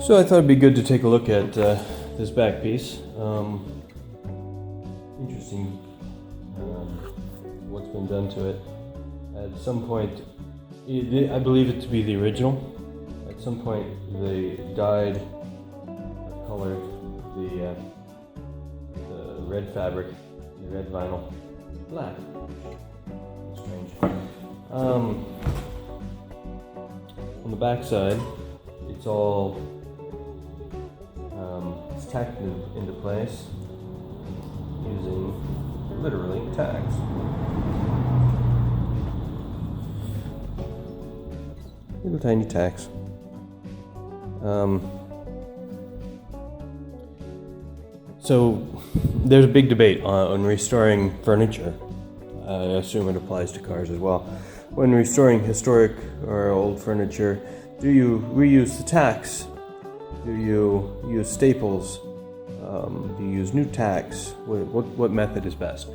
So I thought it'd be good to take a look at this back piece. Interesting what's been done to it. At some point, I believe it to be the original. At some point they dyed or colored the red fabric, the red vinyl, black. Strange. On the back side, it's all it's tacked into place using literally tacks. Little tiny tacks. So there's a big debate on restoring furniture. I assume it applies to cars as well. When restoring historic or old furniture, do you reuse the tacks? Do you use staples? Do you use new tacks? What method is best?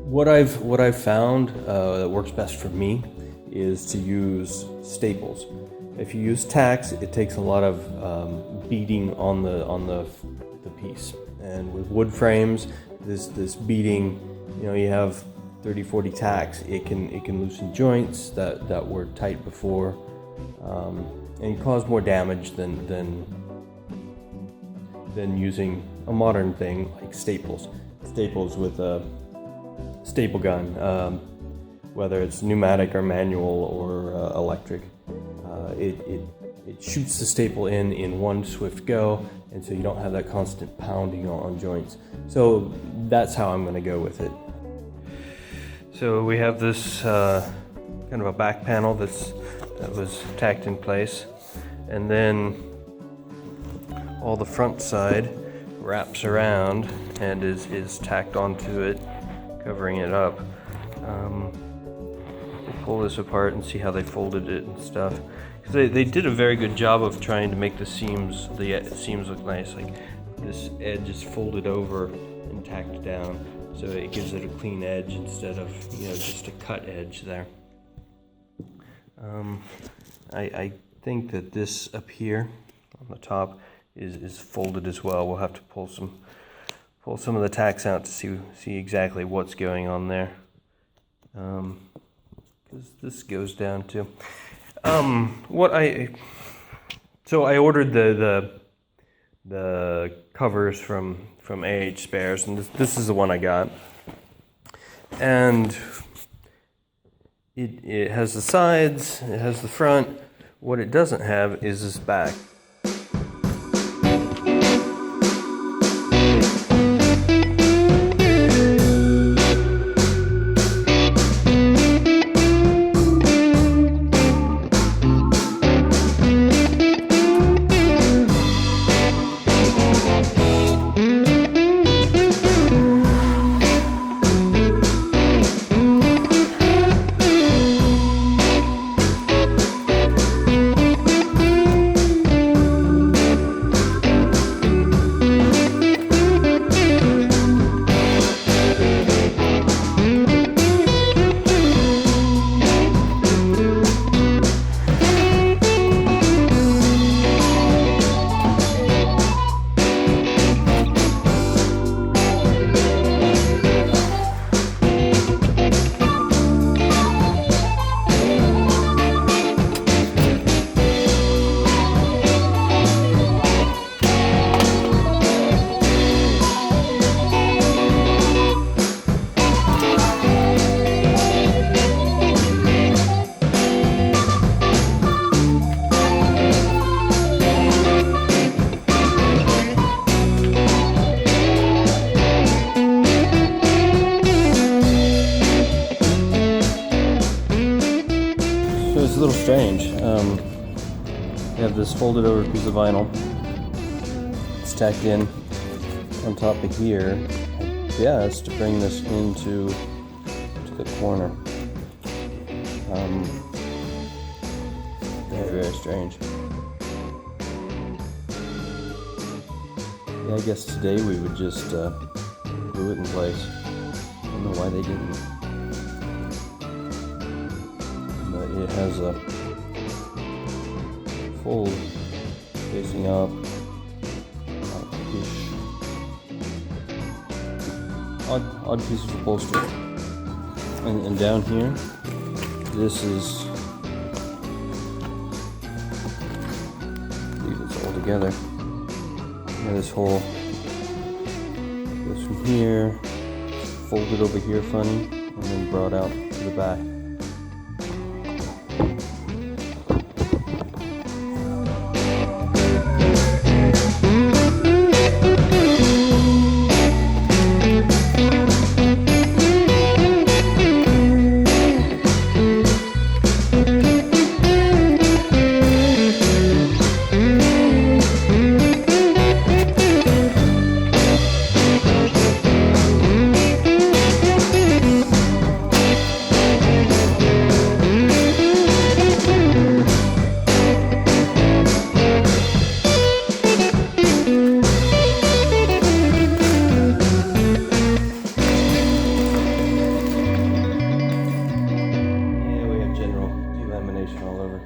What I've found that works best for me is to use staples. If you use tacks, it takes a lot of beating on the piece, and with wood frames, this beating, you have 30-40 tacks. It can loosen joints that were tight before, and cause more damage than using a modern thing like staples with a staple gun, whether it's pneumatic or manual or electric. It shoots the staple in one swift go, and so you don't have that constant pounding on joints. So that's how I'm going to go with it. So we have this kind of a back panel that was tacked in place, and then all the front side wraps around and is tacked onto it, covering it up. We'll pull this apart and see how they folded it and stuff. Because they did a very good job of trying to make the seams look nice. Like this edge is folded over and tacked down, so it gives it a clean edge instead of just a cut edge there. I think that this up here on the top is folded as well. We'll have to pull some of the tacks out to see exactly what's going on there. Because this goes down too. I ordered the covers from AH Spares, and this is the one I got. And it has the sides, it has the front. What it doesn't have is this back. It's a little strange. You have this folded over piece of vinyl. It's tacked in on top of here. I guess to bring this into the corner. Very, very strange. Yeah, I guess today we would just glue it in place. I don't know why they didn't. But it has a fold facing up. Odd piece of upholstery. And down here, this is, I believe it's all together. Yeah, this hole goes from here, folded over here funny, and then brought out to the back. All over.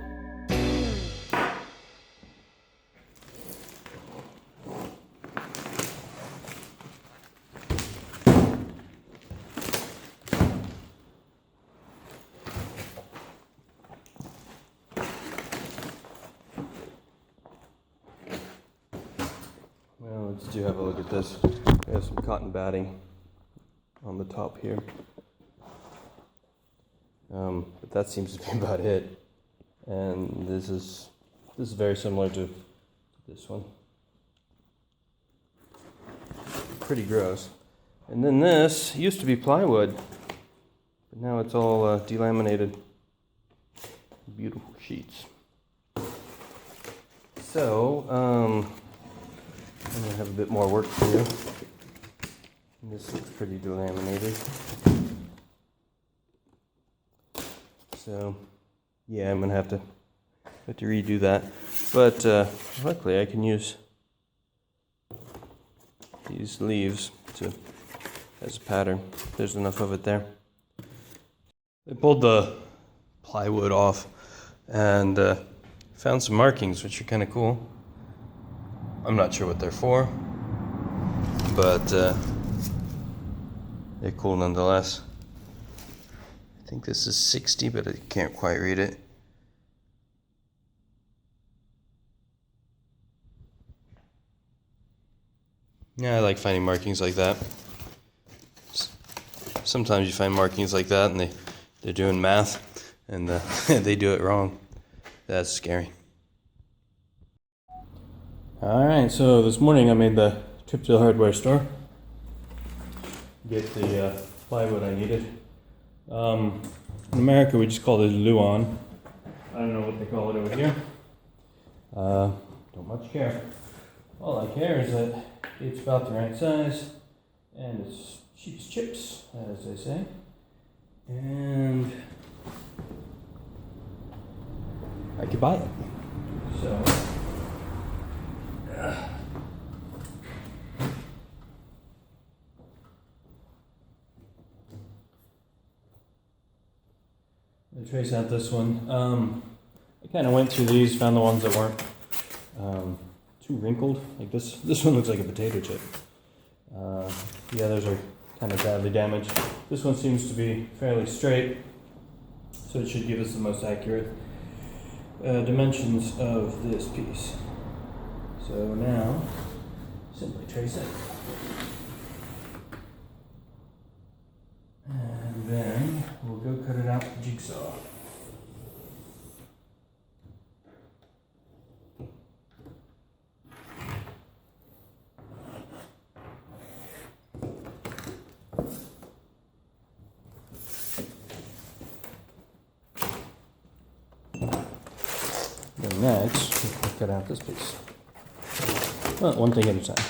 Well, let's do have a look at this. We have some cotton batting on the top here. But that seems to be about it. And this is very similar to this one. Pretty gross. And then this used to be plywood, but now it's all delaminated. Beautiful sheets. So I'm gonna have a bit more work to do. And this looks pretty delaminated. So yeah, I'm gonna have to redo that, but luckily I can use these leaves as a pattern. There's enough of it there. I pulled the plywood off and found some markings, which are kind of cool. I'm not sure what they're for, but they're cool nonetheless. I think this is 60, but I can't quite read it. Yeah, I like finding markings like that. Sometimes you find markings like that and they're doing math and they do it wrong. That's scary. Alright, so this morning I made the trip to the hardware store. Get the plywood I needed. In America, we just call it Luan. I don't know what they call it over here. Don't much care. All I care is that it's about the right size, and it's cheap as chips, as they say. And I could buy it. So, I'll trace out this one. I kind of went through these, found the ones that weren't too wrinkled. Like this one looks like a potato chip. The others are kind of badly damaged. This one seems to be fairly straight, so it should give us the most accurate dimensions of this piece. So now, simply trace it. And then we'll go cut it out with the jigsaw. Then next, we'll cut out this piece. Well, one thing at a time.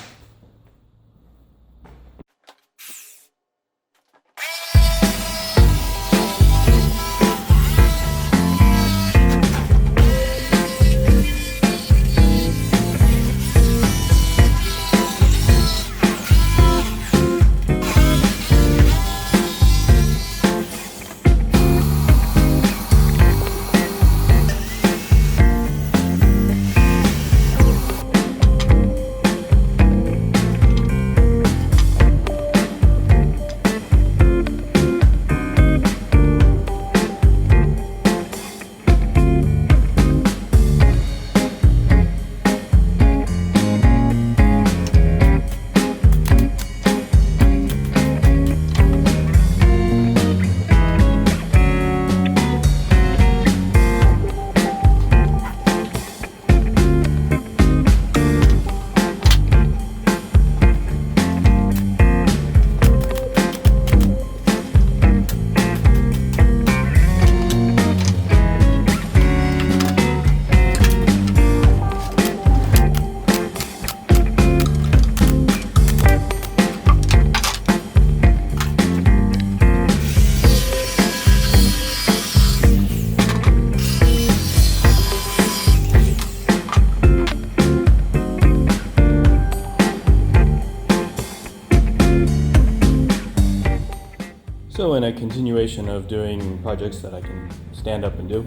So in a continuation of doing projects that I can stand up and do,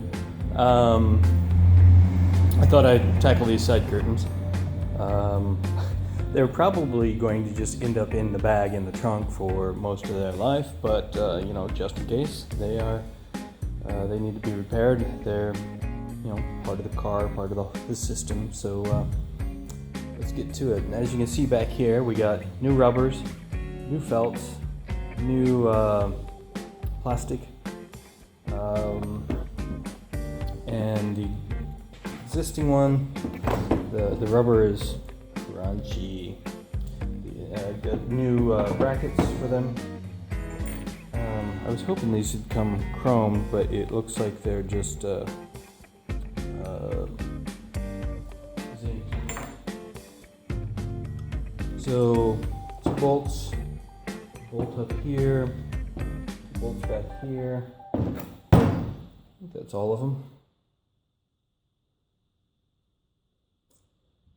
I thought I'd tackle these side curtains. They're probably going to just end up in the bag in the trunk for most of their life, but you know, just in case they need to be repaired. They're, you know, part of the car, part of the system. So let's get to it. And as you can see back here, we got new rubbers, new felts, new plastic, and the existing one, the rubber is crunchy. Got new brackets for them. I was hoping these would come chromed, but it looks like they're just zinc. So two bolts, bolt up here, bolts back here. I think that's all of them.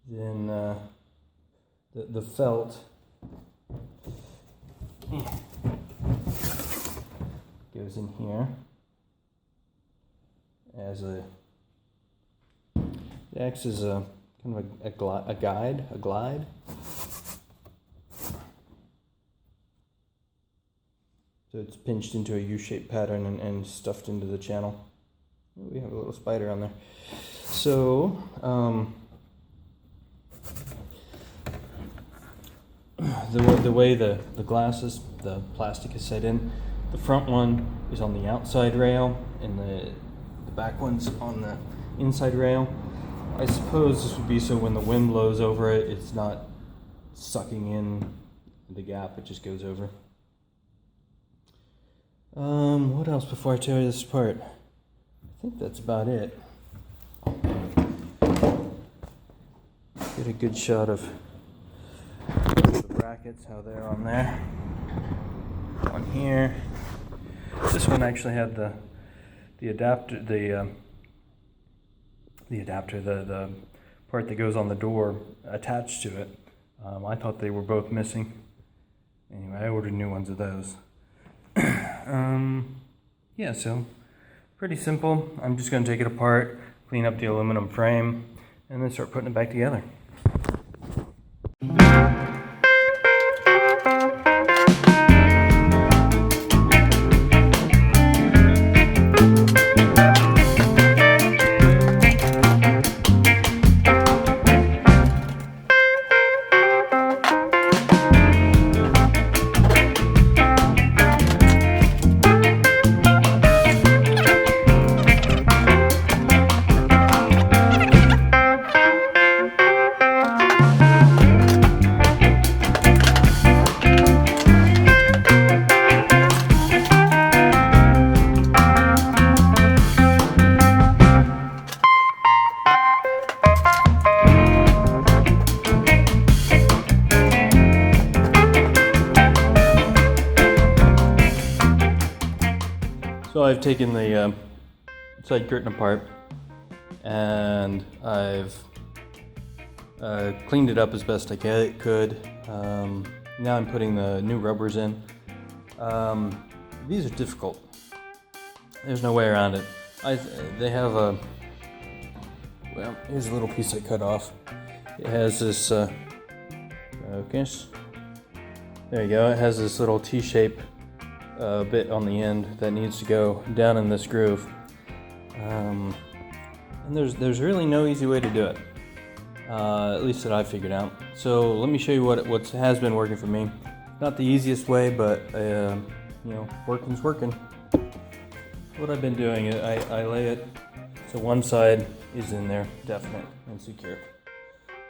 Then the felt goes in here as it acts as a kind of a glide. So it's pinched into a U-shaped pattern and stuffed into the channel. We have a little spider on there. So the way the glass the plastic is set in, the front one is on the outside rail and the back one's on the inside rail. I suppose this would be so when the wind blows over it, it's not sucking in the gap, it just goes over. What else before I tear this apart? I think that's about it. Get a good shot of the brackets, how they're on there. On here. This one actually had the adapter, the part that goes on the door attached to it. I thought they were both missing. Anyway, I ordered new ones of those. Yeah, so pretty simple. I'm just going to take it apart, clean up the aluminum frame, and then start putting it back together. So I've taken the side curtain apart and I've cleaned it up as best I could. Now I'm putting the new rubbers in. These are difficult. There's no way around it. They have a, well, here's a little piece I cut off. It has this, focus. There you go, it has this little T-shape bit on the end that needs to go down in this groove. And there's really no easy way to do it, at least that I figured out. So let me show you what has been working for me. Not the easiest way, but you know, working's working. What I've been doing is I lay it so one side is in there, definite and secure,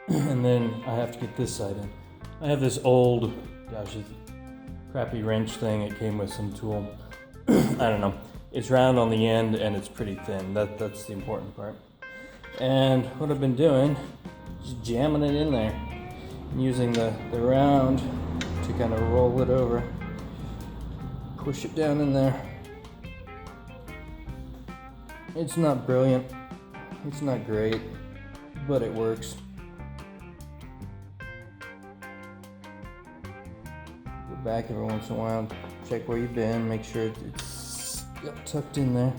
and then I have to get this side in. I have this old, gosh, crappy wrench thing. It came with some tool. I don't know. It's round on the end and it's pretty thin. That's the important part. And what I've been doing is jamming it in there and using the round to kind of roll it over. Push it down in there. It's not brilliant. It's not great, but it works. Back every once in a while, check where you've been, make sure it's tucked in there.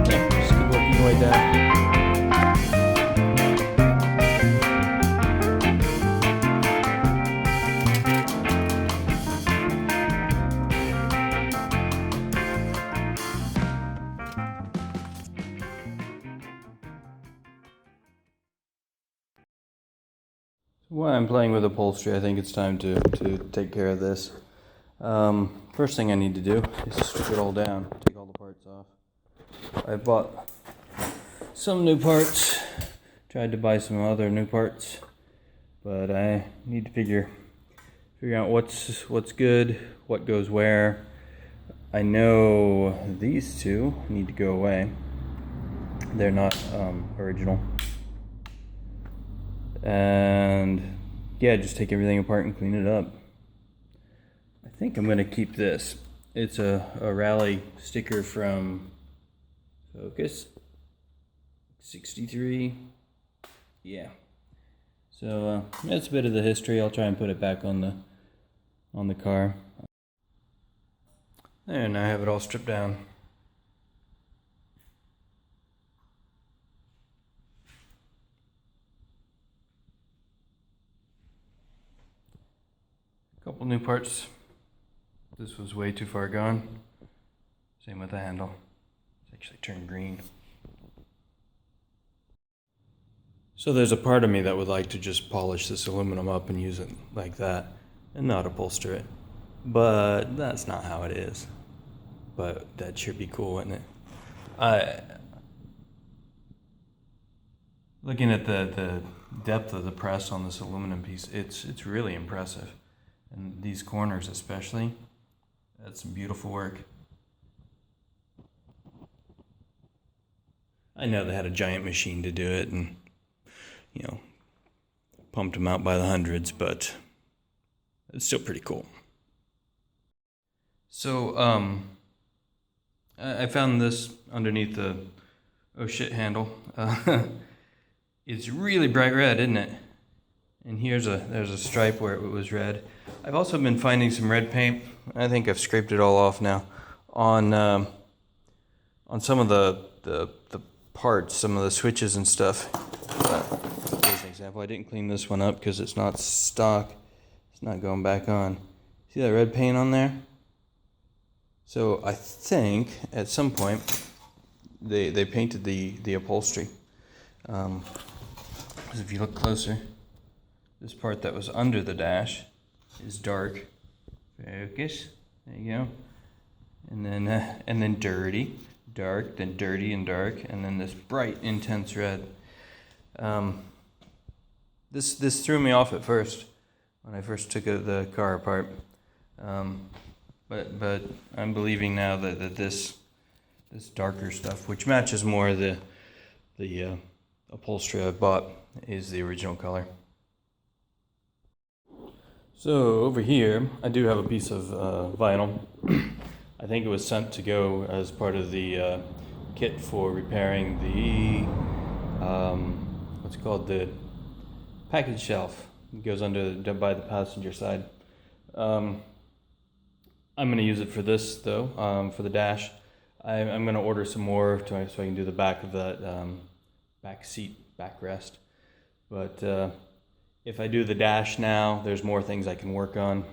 Yeah, just keep working your way down. While I'm playing with upholstery, I think it's time to take care of this. First thing I need to do is strip it all down, take all the parts off. I bought some new parts, tried to buy some other new parts, but I need to figure out what's good, what goes where. I know these two need to go away. They're not original. And yeah, just take everything apart and clean it up. I think I'm gonna keep this. It's a rally sticker from Focus 63. Yeah. So that's a bit of the history. I'll try and put it back on the car. And I have it all stripped down. Couple new parts. This was way too far gone. Same with the handle. It's actually turned green. So there's a part of me that would like to just polish this aluminum up and use it like that and not upholster it. But that's not how it is. But that should be cool, wouldn't it? Looking at the depth of the press on this aluminum piece, it's really impressive. And these corners especially, that's some beautiful work. I know they had a giant machine to do it and, you know, pumped them out by the hundreds, but it's still pretty cool. So, I found this underneath the oh shit handle. It's really bright red, isn't it? And there's a stripe where it was red. I've also been finding some red paint. I think I've scraped it all off now on some of the parts, some of the switches and stuff. Here's an example. I didn't clean this one up because it's not stock. It's not going back on. See that red paint on there? So I think at some point they painted the upholstery. Because if you look closer, this part that was under the dash is dark. Focus. There you go. And then dirty, dark, then dirty and dark, and then this bright, intense red. This threw me off at first when I first took the car apart. But I'm believing now that this darker stuff, which matches more the upholstery I bought, is the original color. So over here, I do have a piece of vinyl. I think it was sent to go as part of the kit for repairing the, what's it called, the package shelf. It goes by the passenger side. I'm going to use it for this though, for the dash. I'm going to order some more so I can do the back of that back seat, backrest. But if I do the dash now, there's more things I can work on.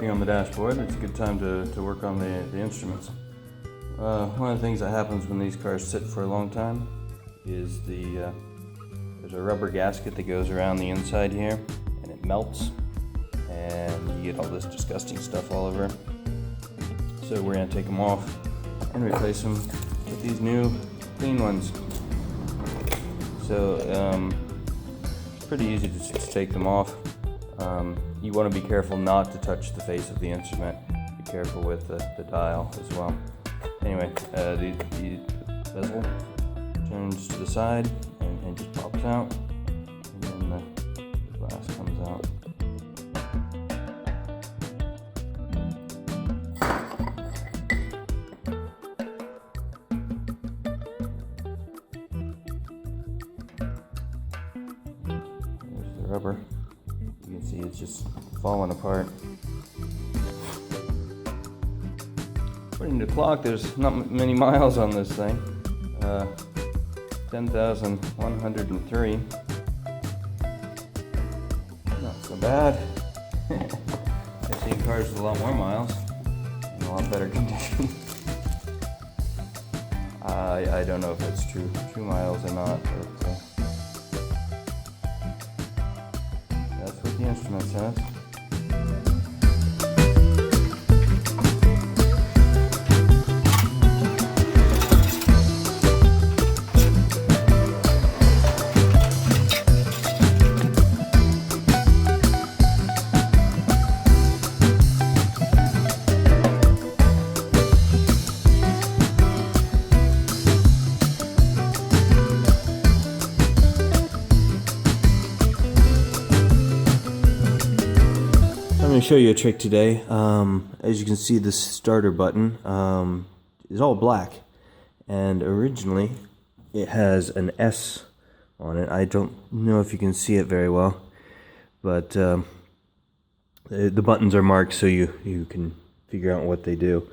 working on the dashboard, it's a good time to work on the instruments. One of the things that happens when these cars sit for a long time is there's a rubber gasket that goes around the inside here, and it melts, and you get all this disgusting stuff all over. So we're going to take them off and replace them with these new clean ones. So it's pretty easy to just take them off. You want to be careful not to touch the face of the instrument. Be careful with the dial as well. Anyway, the bezel turns to the side and just pops out, and then the glass comes out. There's the rubber. You can see it's just falling apart. According to the clock, there's not many miles on this thing. 10,103. Not so bad. I've seen cars with a lot more miles in a lot better condition. I don't know if it's true miles or not, but that's what the instrument says. I'm going to show you a trick today. As you can see, the starter button is all black, and originally it has an S on it. I don't know if you can see it very well, but the buttons are marked so you can figure out what they do.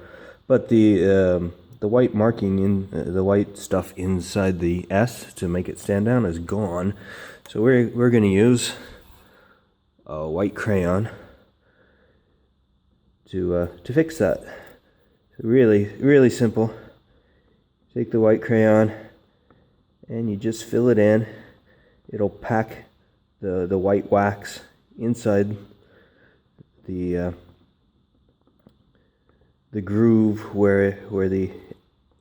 But the white marking in the white stuff inside the S to make it stand down is gone. So we're going to use a white crayon to fix that. So really simple. Take the white crayon and you just fill it in. It'll pack the white wax inside the groove where the,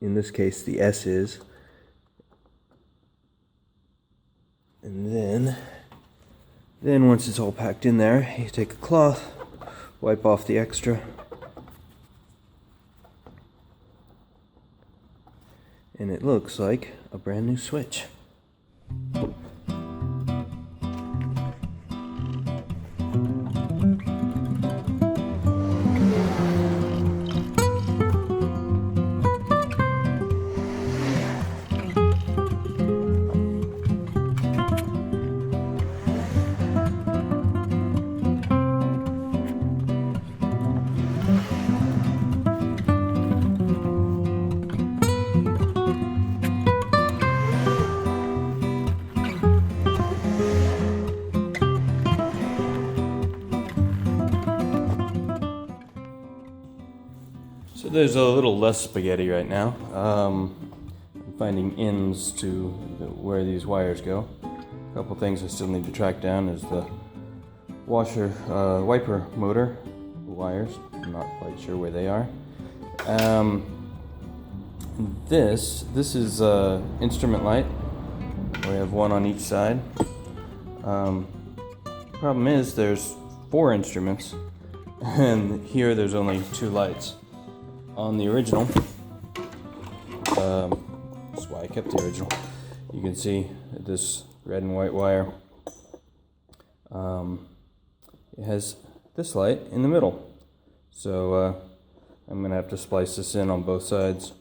in this case, the S is. And then once it's all packed in there, you take a cloth, wipe off the extra, and it looks like a brand new switch. So there's a little less spaghetti right now. I'm finding ends to where these wires go. A couple things I still need to track down is the wiper motor wires. I'm not quite sure where they are. This is instrument light. We have one on each side. Problem is there's 4 instruments, and here there's only 2 lights. On the original, that's why I kept the original. You can see this red and white wire. It has this light in the middle, so I'm gonna have to splice this in on both sides.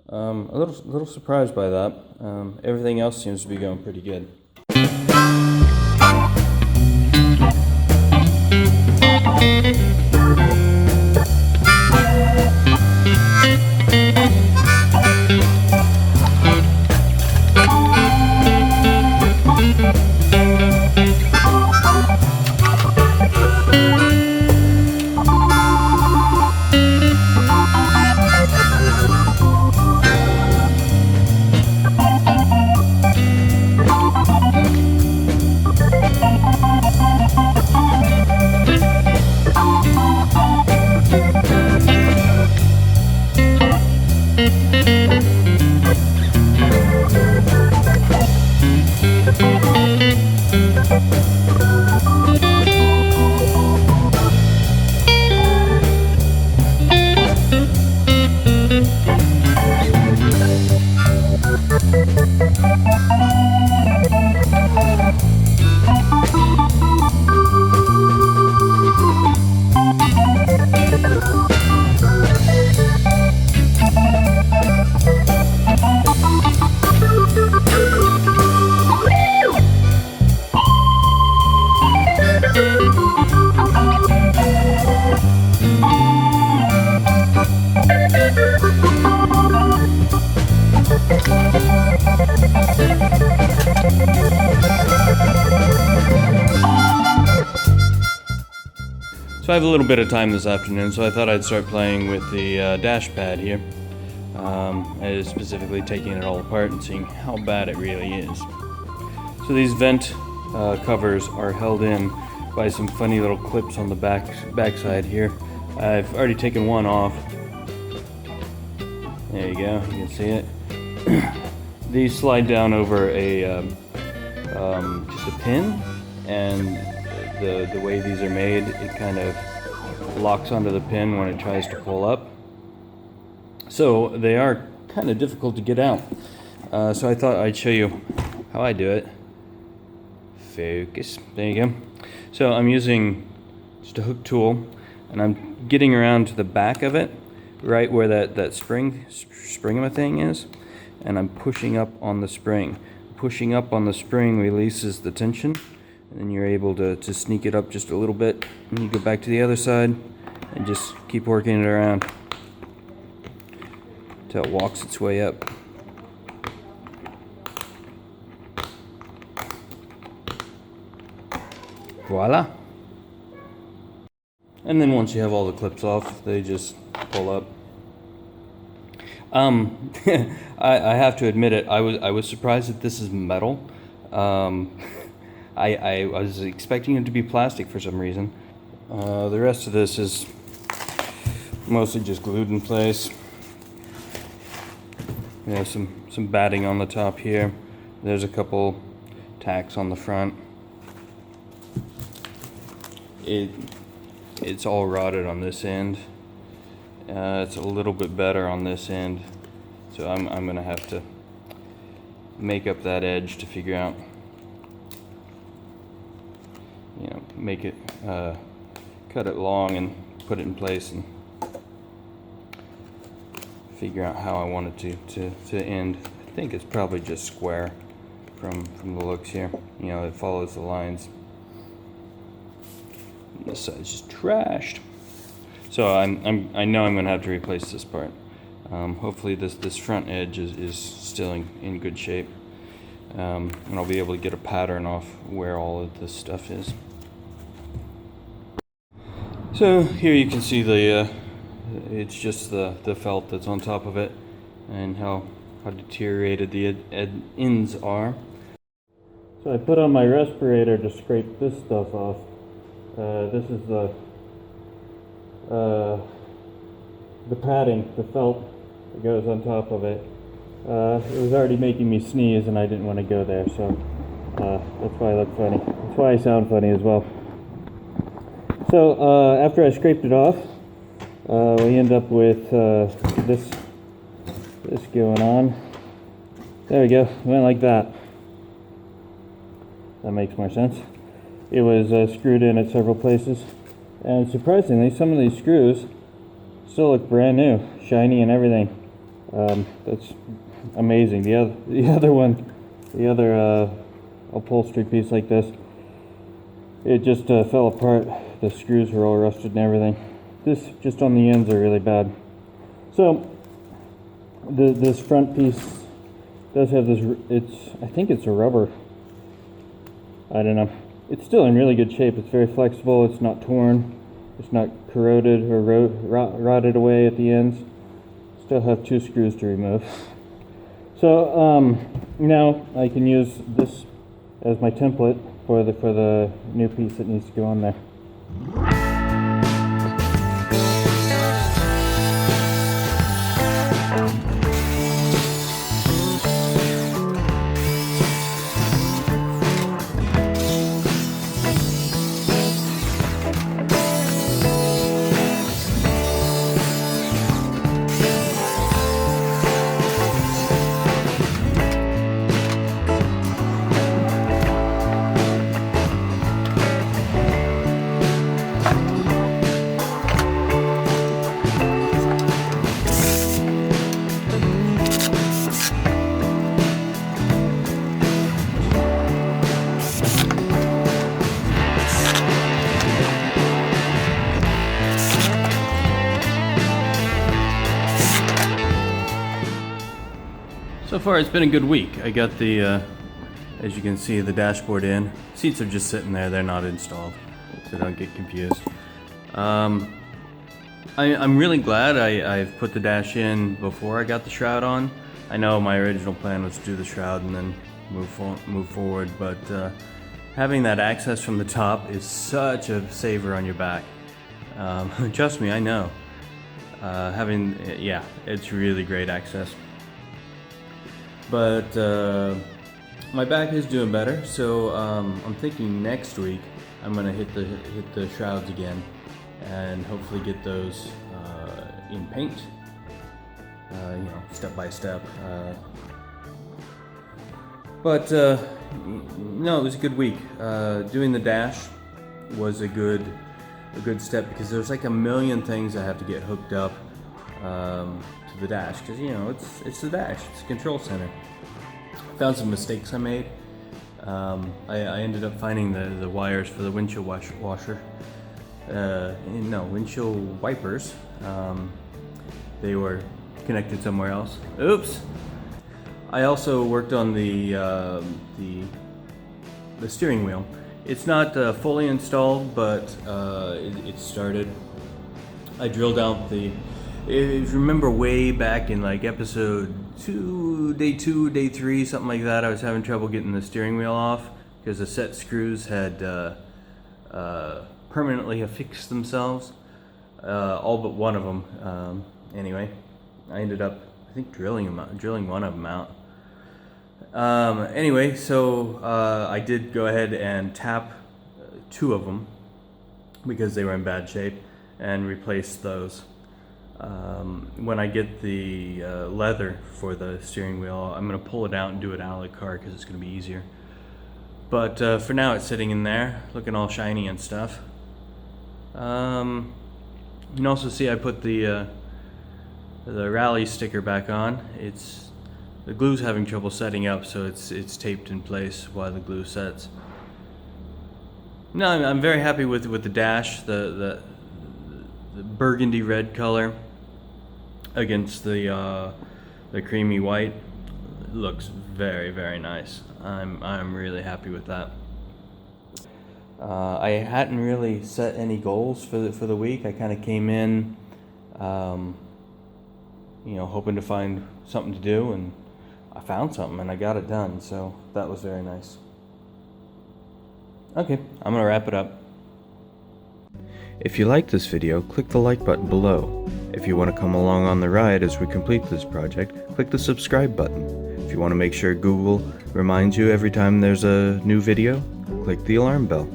A little surprised by that. Everything else seems to be going pretty good. So I have a little bit of time this afternoon, so I thought I'd start playing with the dash pad here. Specifically taking it all apart and seeing how bad it really is. So these vent covers are held in by some funny little clips on the backside here. I've already taken one off. There you go, you can see it. These slide down over a just a pin, and the way these are made, it kind of locks onto the pin when it tries to pull up. So they are kind of difficult to get out. So I thought I'd show you how I do it. Focus. There you go. So I'm using just a hook tool, and I'm getting around to the back of it, right where that spring of a thing is, and I'm pushing up on the spring. Pushing up on the spring releases the tension, and then you're able to sneak it up just a little bit, and you go back to the other side and just keep working it around until it walks its way up. Voila! And then once you have all the clips off, they just pull up. I have to admit it, I was surprised that this is metal. I was expecting it to be plastic for some reason. The rest of this is mostly just glued in place. We have some batting on the top here. There's a couple tacks on the front. It's all rotted on this end. It's a little bit better on this end, so I'm gonna have to make up that edge to figure out, make it, cut it long and put it in place and figure out how I want it to end. I think it's probably just square from the looks here. It follows the lines. This side's just trashed. So I know I'm gonna have to replace this part. Hopefully this front edge is still in good shape, and I'll be able to get a pattern off where all of this stuff is. So here you can see it's just the felt that's on top of it, and how deteriorated the ends are. So I put on my respirator to scrape this stuff off. This is the padding, the felt that goes on top of it. It was already making me sneeze, and I didn't want to go there, so that's why I look funny. That's why I sound funny as well. So after I scraped it off, we end up with this going on. There we go. It went like that. That makes more sense. It was screwed in at several places, and surprisingly, some of these screws still look brand new, shiny and everything. That's amazing. The other upholstery piece like this, it just fell apart. The screws were all rusted and everything. This just on the ends are really bad. So this front piece does have this. I think it's a rubber. I don't know. It's still in really good shape. It's very flexible. It's not torn. It's not corroded or rotted away at the ends. Still have 2 screws to remove. So now I can use this as my template for the new piece that needs to go on there. So far it's been a good week. I got the, as you can see, the dashboard in. Seats are just sitting there, they're not installed, so don't get confused. I'm really glad I've put the dash in before I got the shroud on. I know my original plan was to do the shroud and then move forward, but having that access from the top is such a saver on your back. Trust me, I know. Yeah, it's really great access. But my back is doing better, so I'm thinking next week I'm gonna hit the shrouds again, and hopefully get those in paint. Step by step. But no, it was a good week. Doing the dash was a good step, because there's like a million things I have to get hooked up to the dash, because it's the dash, it's the control center. Found some mistakes I made. I ended up finding the wires for the windshield washer. Windshield wipers. They were connected somewhere else. Oops. I also worked on the steering wheel. It's not fully installed, but it started. I drilled out if you remember way back in like episode 2, day 3, something like that, I was having trouble getting the steering wheel off because the set screws had permanently affixed themselves. All but one of them. Anyway, I ended up, I think, drilling one of them out. Anyway, so I did go ahead and tap 2 of them because they were in bad shape, and replace those. When I get the leather for the steering wheel, I'm going to pull it out and do it out of the car because it's going to be easier. But for now, it's sitting in there, looking all shiny and stuff. You can also see I put the rally sticker back on. The glue's having trouble setting up, so it's taped in place while the glue sets. No, I'm very happy with the dash, the burgundy red color against the creamy white. It looks very, very nice. I'm really happy with that. I hadn't really set any goals for the week. I kind of came in, hoping to find something to do, and I found something and I got it done, so that was very nice. Okay, I'm gonna wrap it up. If you liked this video, click the like button below. If you want to come along on the ride as we complete this project, click the subscribe button. If you want to make sure Google reminds you every time there's a new video, click the alarm bell.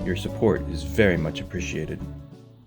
Your support is very much appreciated.